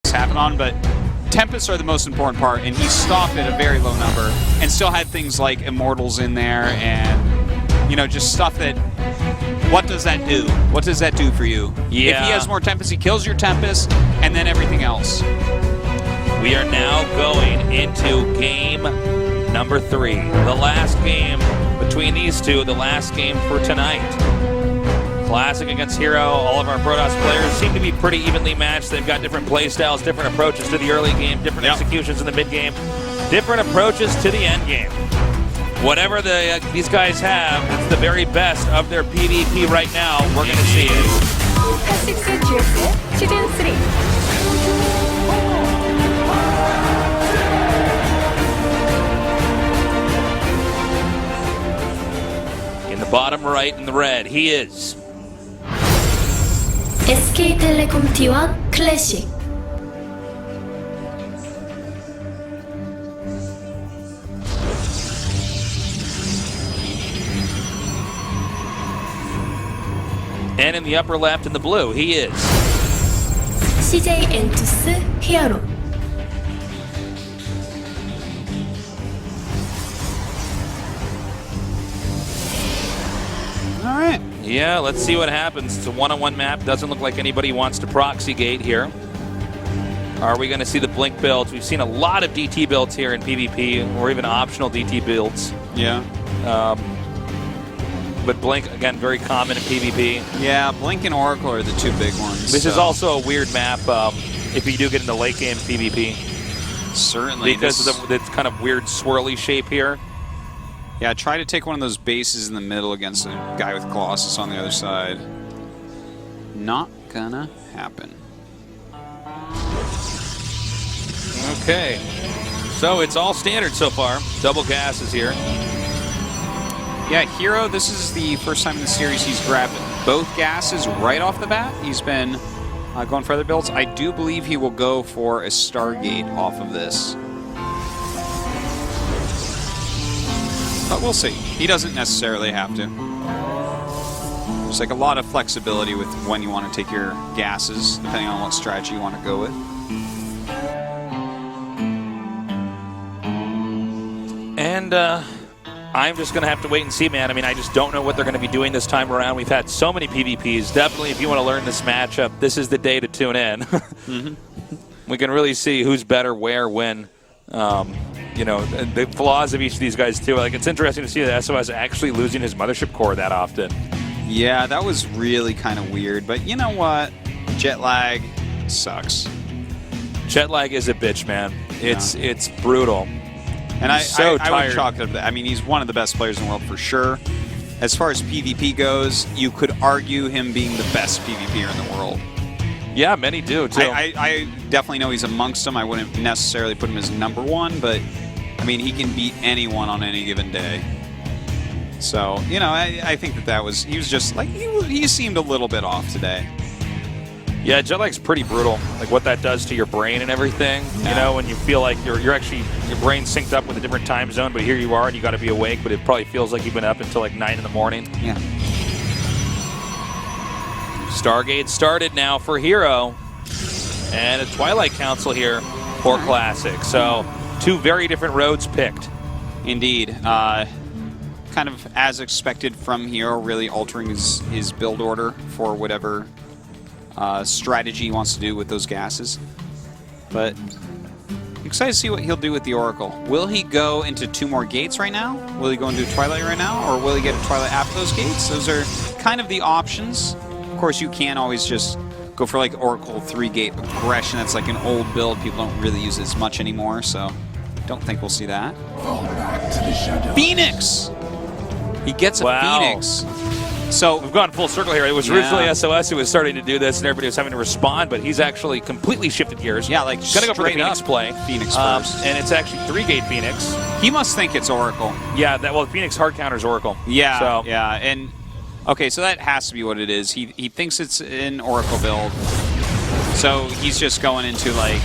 this happen on, but Tempests are the most important part, and he stopped at a very low number and still had things like Immortals in there and, you know, just stuff that, what does that do? What does that do for you? Yeah. If he has more Tempest, he kills your Tempest, and then everything else. We are now going into game number 3. The last game between these two, the last game for tonight. Classic against herO. All of our Protoss players seem to be pretty evenly matched. They've got different play styles, different approaches to the early game, different executions in the mid game, different approaches to the end game. Whatever these guys have, it's the very best of their PvP right now. We're going to see it. GSL 시즌 3. In the bottom right in the red, he is SK텔레콤 T1 클래식. And in the upper left in the blue, he is CJ Entus herO. All right. Yeah, let's see what happens. It's a one-on-one map. Doesn't look like anybody wants to proxy gate here. Are we going to see the Blink builds? We've seen a lot of DT builds here in PvP, or even optional DT builds. Yeah. But Blink, again, very common in PvP. Yeah, Blink and Oracle are the two big ones. This is also a weird map if you do get into late game PvP. Certainly. Because of the kind of weird swirly shape here. Yeah, try to take one of those bases in the middle against a guy with Colossus on the other side. Not gonna happen. Okay. So it's all standard so far. Double gas is here. Yeah, herO, this is the first time in the series he's grabbed both gases right off the bat. He's been going for other builds. I do believe he will go for a Stargate off of this. But we'll see. He doesn't necessarily have to. There's like a lot of flexibility with when you want to take your gases, depending on what strategy you want to go with. And I'm just going to have to wait and see, man. I mean, I just don't know what they're going to be doing this time around. We've had so many PvPs. Definitely, if you want to learn this matchup, this is the day to tune in. We can really see who's better, where, when. You know, the flaws of each of these guys, too. Like, it's interesting to see that SOS actually losing his mothership core that often. Yeah, that was really kind of weird. But you know what? Jet lag sucks. Jet lag is a bitch, man. It's brutal. And I would chalk it up. I mean, he's one of the best players in the world for sure. As far as PvP goes, you could argue him being the best PvPer in the world. Yeah, many do, too. I definitely know he's amongst them. I wouldn't necessarily put him as #1, but, I mean, he can beat anyone on any given day. So, you know, I think that was, he was just, like, he seemed a little bit off today. Yeah, jet lag's pretty brutal. Like what that does to your brain and everything. Yeah. You know, when you feel like you're actually, your brain's synced up with a different time zone, but here you are and you got to be awake, but it probably feels like you've been up until like 9 in the morning. Yeah. Stargate started now for herO, and a Twilight Council here for Classic. So, two very different roads picked. Indeed. Kind of as expected from herO, really altering his build order for whatever strategy he wants to do with those gases. But excited to see what he'll do with the Oracle. Will he go into 2 more gates right now? Will he go into Twilight right now? Or will he get a Twilight after those gates? Those are kind of the options. Of course, you can always just go for like Oracle 3-gate aggression. That's like an old build. People don't really use it as much anymore, so don't think we'll see that. Phoenix! He gets a Phoenix. So we've gone full circle here. It was originally SOS who was starting to do this, and everybody was having to respond, but he's actually completely shifted gears. Yeah, like gonna go for the Phoenix play. Phoenix first. And it's actually 3-gate Phoenix. He must think it's Oracle. Yeah, well, Phoenix hard counters Oracle. Yeah, so. yeah, and okay, so that has to be what it is. He thinks it's an Oracle build, so he's just going into like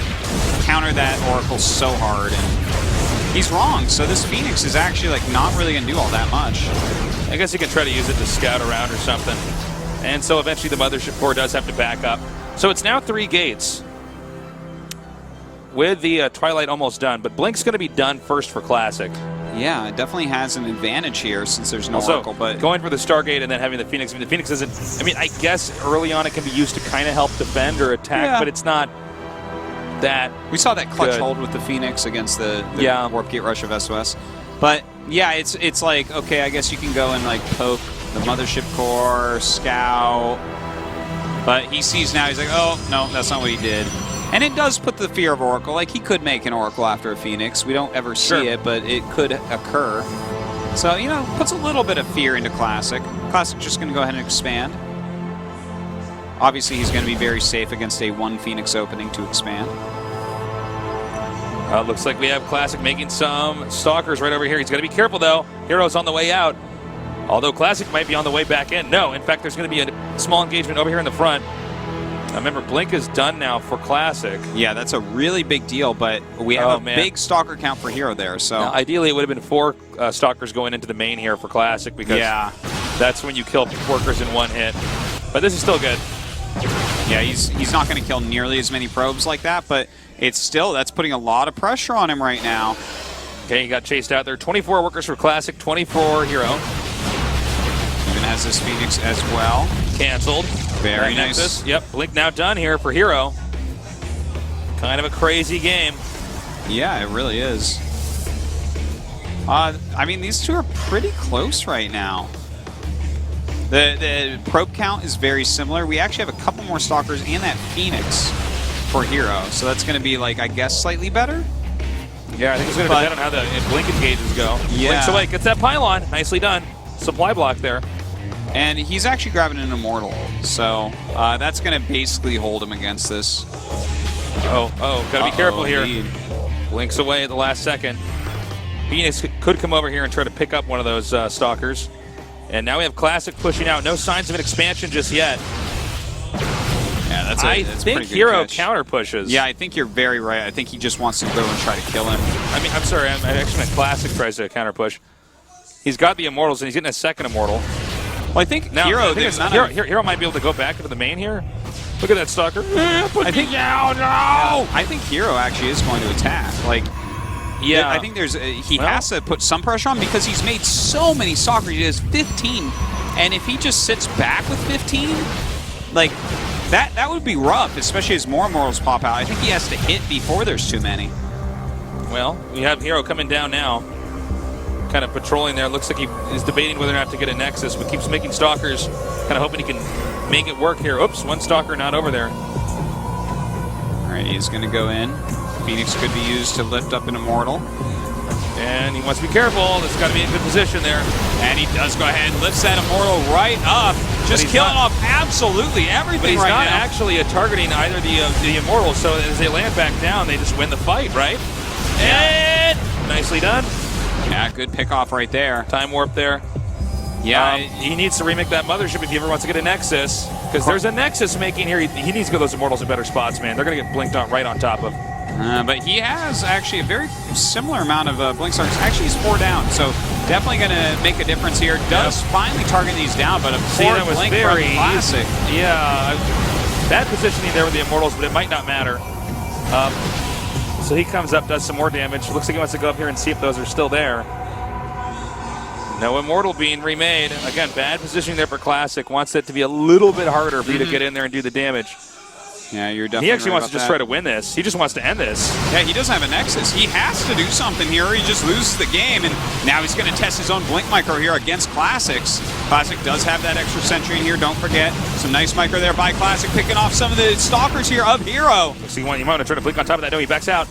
counter that Oracle so hard, and he's wrong. So this Phoenix is actually like not really gonna do all that much. I guess he can try to use it to scout around or something. And so eventually the mothership core does have to back up. So it's now 3 gates. with the Twilight almost done, but Blink's going to be done first for Classic. Yeah, it definitely has an advantage here since there's no Also, Oracle. But going for the Stargate and then having the Phoenix. I mean, the Phoenix isn't. I mean, I guess early on it can be used to kind of help defend or attack, but it's not that. We saw that clutch good. hold with the Phoenix against the Yeah. Warp Gate Rush of SOS. But yeah, it's like, okay, I guess you can go and like poke the Mothership Core, Scout. But he sees now, he's like, oh, no, that's not what he did. And it does put the fear of Oracle. Like, he could make an Oracle after a Phoenix. We don't ever see it, but it could occur. So, you know, puts a little bit of fear into Classic. Classic just going to go ahead and expand. Obviously, he's going to be very safe against a 1 Phoenix opening to expand. Looks like we have Classic making some Stalkers right over here. He's got to be careful, though. herO's on the way out. Although Classic might be on the way back in. No, in fact, there's going to be a small engagement over here in the front. Remember, Blink is done now for Classic. Yeah, that's a really big deal, but we have a big Stalker count for herO there. So now, ideally, it would have been 4 Stalkers going into the main here for Classic because that's when you kill workers in 1 hit. But this is still good. Yeah, he's not going to kill nearly as many probes like that, but it's still, that's putting a lot of pressure on him right now. Okay, he got chased out there. 24 workers for Classic, 24 herO. Even has this Phoenix as well. Canceled. Very nice. Entus. Yep, Blink now done here for herO. Kind of a crazy game. Yeah, it really is. I mean, these two are pretty close right now. The probe count is very similar. We actually have a couple more Stalkers and that Phoenix for herO, so that's going to be, like, I guess, slightly better. Yeah, I think it's going to depend on how the Blink engages go. Yeah. Blinks away, gets that pylon. Nicely done. Supply block there. And he's actually grabbing an Immortal, so that's going to basically hold him against this. Gotta be careful here. Indeed. Blinks away at the last second. Phoenix could come over here and try to pick up one of those Stalkers. And now we have Classic pushing out. No signs of an expansion just yet. Yeah, that's I think pretty good herO catch. counter pushes. Yeah, I think you're very right. I think he just wants to go and try to kill him. I mean, I'm sorry. I actually meant Classic tries to counter push. He's got the Immortals, and he's getting a second Immortal. Well, I think Now, herO, herO might be able to go back into the main here. Look at that Stalker. I think I think herO actually is going to attack. Like, yeah, I think there's he has to put some pressure on because he's made so many Stalkers. He has 15, and if he just sits back with 15, like that would be rough, especially as more Immortals pop out. I think he has to hit before there's too many. Well, we have herO coming down now, kind of patrolling there. Looks like he is debating whether or not to get a Nexus, but keeps making Stalkers, kind of hoping he can make it work here. Oops, 1 Stalker not over there. All right, he's going to go in. Phoenix could be used to lift up an Immortal. And he wants to be careful. This has got to be in good position there. And he does go ahead and lifts that Immortal right up. Just killing off absolutely everything But he's right not now. actually targeting either the Immortals, so as they land back down, they just win the fight, right? And nicely done. Yeah, good pickoff right there. Time warp there. Yeah, he needs to remake that Mothership if he ever wants to get a Nexus, because there's a Nexus making here. He needs to get those Immortals in better spots, man. They're going to get blinked on right on top of. but he has actually a very similar amount of Blink Stars. Actually, he's 4 down, so definitely going to make a difference here. Does finally target these down, but a poor that was Blink very from Classic. Yeah, bad positioning there with the Immortals, but it might not matter. So he comes up, does some more damage. Looks like he wants to go up here and see if those are still there. No Immortal being remade. Again, bad positioning there for Classic. Wants it to be a little bit harder for you to get in there and do the damage. Yeah, you're definitely He actually right wants to just about try to win this. He just wants to end this. Yeah, he doesn't have a Nexus. He has to do something here or he just loses the game. And now he's going to test his own Blink Micro here against Classics. Classic does have that extra sentry in here, don't forget. Some nice micro there by Classic, picking off some of the Stalkers here of herO. So you might want to try to blink on top of that. No, he backs out.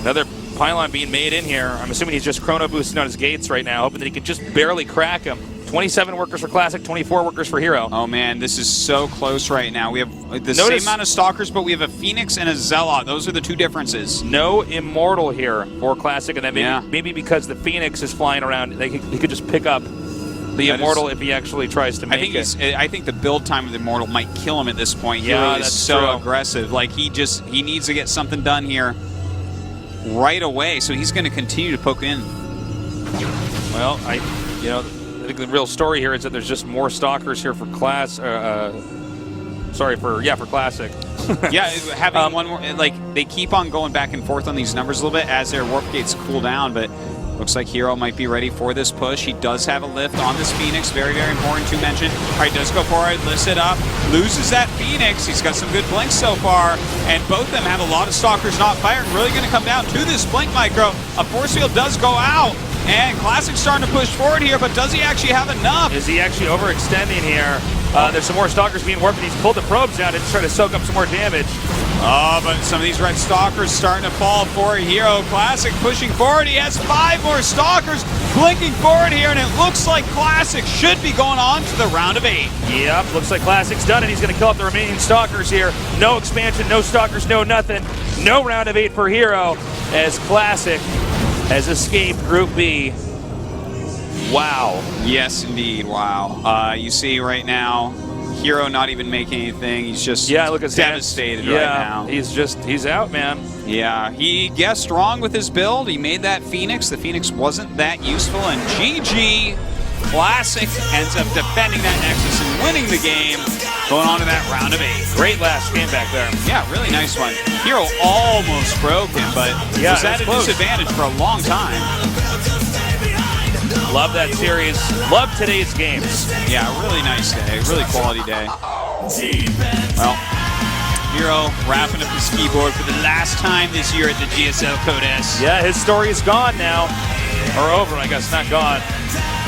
Another pylon being made in here. I'm assuming he's just chrono boosting on his gates right now, hoping that he can just barely crack him. 27 workers for Classic, 24 workers for herO. Oh man, this is so close right now. We have the same amount of Stalkers, but we have a Phoenix and a Zealot. Those are the 2 differences. No Immortal here for Classic, and then maybe because the Phoenix is flying around, he could just pick up the Immortal if he actually tries to make it. I think the build time of the Immortal might kill him at this point. Yeah, He is so aggressive. Like he needs to get something done here right away, so he's going to continue to poke in. Well, I think the real story here is that there's just more Stalkers here for for Classic. Yeah, having one more, like, they keep on going back and forth on these numbers a little bit as their warp gates cool down, but looks like herO might be ready for this push. He does have a lift on this Phoenix, very, very important to mention. All right, does go for it, lifts it up, loses that Phoenix. He's got some good blinks so far, and both of them have a lot of Stalkers not firing. Really going to come down to this blink micro. A force field does go out, and Classic's starting to push forward here, but does he actually have enough? Is he actually overextending here? There's some more Stalkers being warped, and he's pulled the probes down to try to soak up some more damage. Oh, but some of these red Stalkers starting to fall for herO. Classic pushing forward. He has 5 more Stalkers blinking forward here, and it looks like Classic should be going on to the round of 8. Yep, looks like Classic's done, and he's going to kill up the remaining Stalkers here. No expansion, no Stalkers, no nothing. No round of 8 for herO, as Classic has escaped Group B. Wow. Yes, indeed. Wow. You see right now, herO not even making anything. He's just look at devastated right now. He's out, man. Yeah, he guessed wrong with his build. He made that Phoenix. The Phoenix wasn't that useful, and GG. Classic ends up defending that Nexus and winning the game, going on to that round of 8. Great last game back there. Yeah, really nice one. herO almost broke him, but was at a disadvantage for a long time. Love that series. Love today's games. Yeah, really nice day. Really quality day. Well, herO wrapping up his keyboard for the last time this year at the GSL Code S. Yeah, his story is gone now. Or over, I guess, not gone.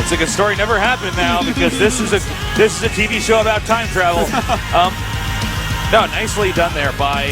It's like a story never happened now because this is a TV show about time travel. No, nicely done there by